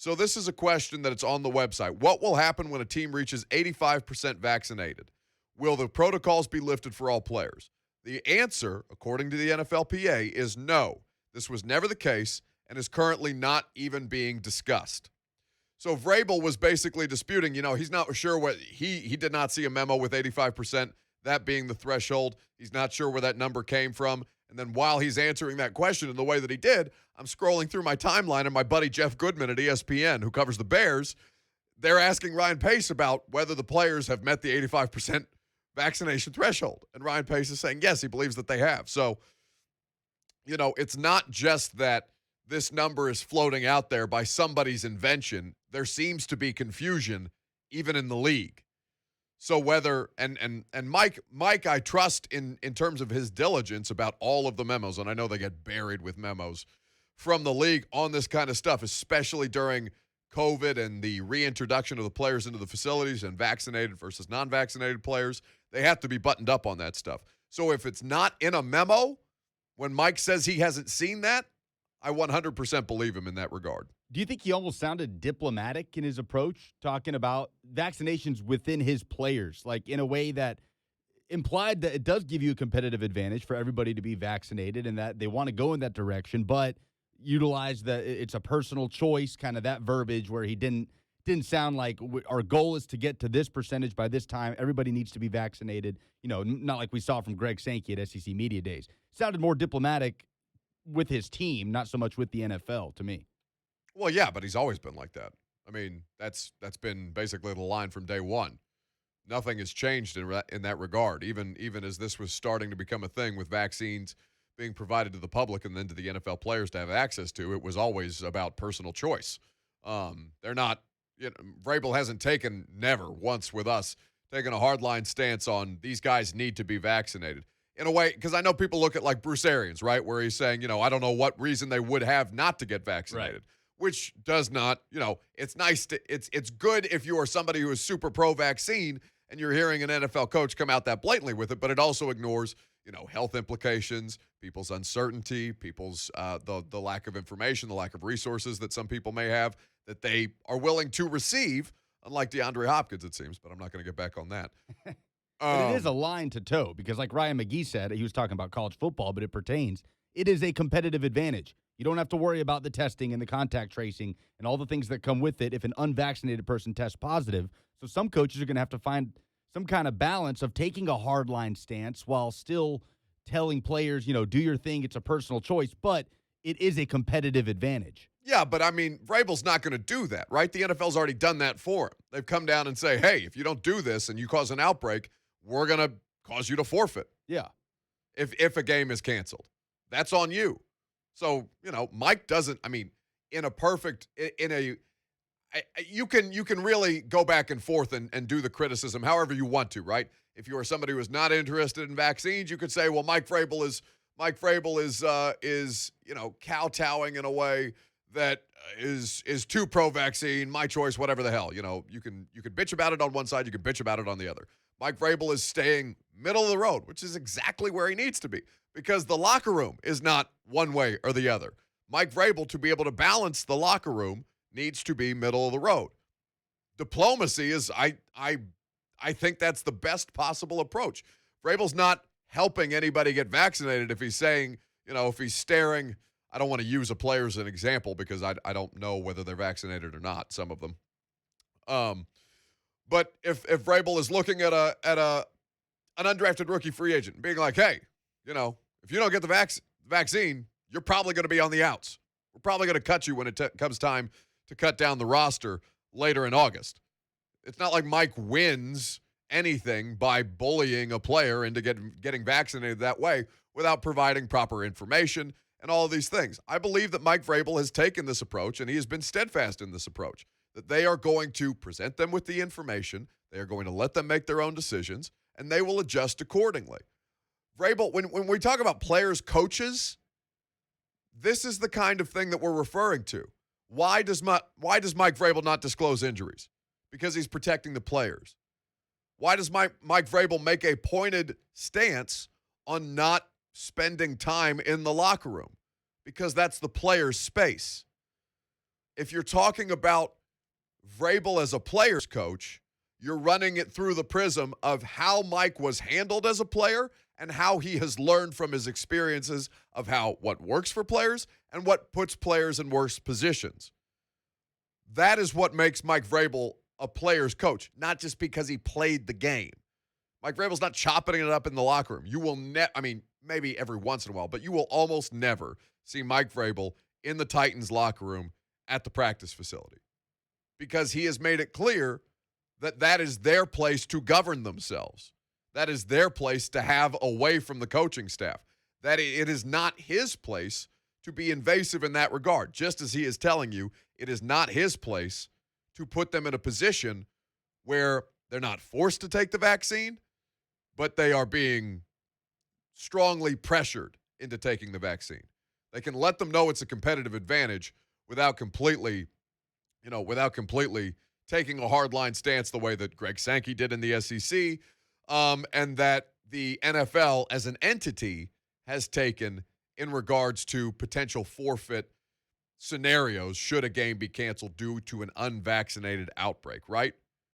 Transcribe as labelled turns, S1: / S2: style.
S1: So this is a question that it's on the website. What will happen when a team reaches 85% vaccinated? Will the protocols be lifted for all players? The answer, according to the NFLPA, is no. This was never the case and is currently not even being discussed. So Vrabel was basically disputing, he's not sure what he did not see a memo with 85%, that being the threshold. He's not sure where that number came from. And then while he's answering that question in the way that he did, I'm scrolling through my timeline and my buddy Jeff Goodman at ESPN, who covers the Bears, they're asking Ryan Pace about whether the players have met the 85% vaccination threshold. And Ryan Pace is saying, yes, he believes that they have. So, it's not just that this number is floating out there by somebody's invention. There seems to be confusion even in the league. So whether and Mike, I trust in terms of his diligence about all of the memos, and I know they get buried with memos from the league on this kind of stuff, especially during COVID and the reintroduction of the players into the facilities and vaccinated versus non-vaccinated players. They have to be buttoned up on that stuff. So if it's not in a memo, when Mike says he hasn't seen that, I 100% believe him in that regard.
S2: Do you think he almost sounded diplomatic in his approach, talking about vaccinations within his players, like in a way that implied that it does give you a competitive advantage for everybody to be vaccinated and that they want to go in that direction, but utilize that it's a personal choice, kind of that verbiage where he didn't sound like our goal is to get to this percentage by this time. Everybody needs to be vaccinated. Not like we saw from Greg Sankey at SEC Media Days. Sounded more diplomatic with his team, not so much with the NFL to me.
S1: Well, yeah, but he's always been like that. I mean, that's been basically the line from day one. Nothing has changed in that regard, even as this was starting to become a thing with vaccines being provided to the public and then to the NFL players to have access to. It was always about personal choice. They're not, Vrabel hasn't never once with us, taken a hardline stance on these guys need to be vaccinated. In a way, because I know people look at like Bruce Arians, right, where he's saying, I don't know what reason they would have not to get vaccinated. Right. Which does not, it's nice it's good if you are somebody who is super pro-vaccine and you're hearing an NFL coach come out that blatantly with it, but it also ignores, health implications, people's uncertainty, people's the lack of information, the lack of resources that some people may have that they are willing to receive, unlike DeAndre Hopkins, it seems, but I'm not going to get back on that.
S2: But it is a line to toe because like Ryan McGee said, he was talking about college football, but it pertains. It is a competitive advantage. You don't have to worry about the testing and the contact tracing and all the things that come with it if an unvaccinated person tests positive. So some coaches are going to have to find some kind of balance of taking a hardline stance while still telling players, do your thing. It's a personal choice, but it is a competitive advantage.
S1: Yeah, but I mean, Vrabel's not going to do that, right? The NFL's already done that for him. They've come down and say, hey, if you don't do this and you cause an outbreak, we're going to cause you to forfeit.
S2: Yeah.
S1: If a game is canceled. That's on you. So, Mike doesn't, you can really go back and forth and do the criticism however you want to, right? If you are somebody who is not interested in vaccines, you could say, well, Mike Vrabel is kowtowing in a way that is too pro-vaccine, my choice, whatever the hell. You can bitch about it on one side, you can bitch about it on the other. Mike Vrabel is staying middle of the road, which is exactly where he needs to be because the locker room is not one way or the other. Mike Vrabel, to be able to balance the locker room, needs to be middle of the road. Diplomacy is, I think that's the best possible approach. Vrabel's not helping anybody get vaccinated if he's saying, if he's staring. I don't want to use a player as an example because I don't know whether they're vaccinated or not, some of them. But if Vrabel is looking at an undrafted rookie free agent being like, hey, if you don't get the vaccine, you're probably going to be on the outs. We're probably going to cut you when it comes time to cut down the roster later in August. It's not like Mike wins anything by bullying a player into getting vaccinated that way without providing proper information and all of these things. I believe that Mike Vrabel has taken this approach, and he has been steadfast in this approach, that they are going to present them with the information, they are going to let them make their own decisions, and they will adjust accordingly. Vrabel, when we talk about players, coaches, this is the kind of thing that we're referring to. Why does Mike Vrabel not disclose injuries? Because he's protecting the players. Why does Mike Vrabel make a pointed stance on not spending time in the locker room? Because that's the player's space. If you're talking about Vrabel as a player's coach, you're running it through the prism of how Mike was handled as a player and how he has learned from his experiences of what works for players and what puts players in worse positions. That is what makes Mike Vrabel a player's coach, not just because he played the game. Mike Vrabel's not chopping it up in the locker room. You will maybe every once in a while, but you will almost never see Mike Vrabel in the Titans locker room at the practice facility because he has made it clear that is their place to govern themselves. That is their place to have away from the coaching staff. That it is not his place to be invasive in that regard, just as he is telling you it is not his place to put them in a position where they're not forced to take the vaccine, but they are being strongly pressured into taking the vaccine. They can let them know it's a competitive advantage without completely taking a hardline stance the way that Greg Sankey did in the SEC, and that the NFL as an entity has taken in regards to potential forfeit scenarios should a game be canceled due to an unvaccinated outbreak, right?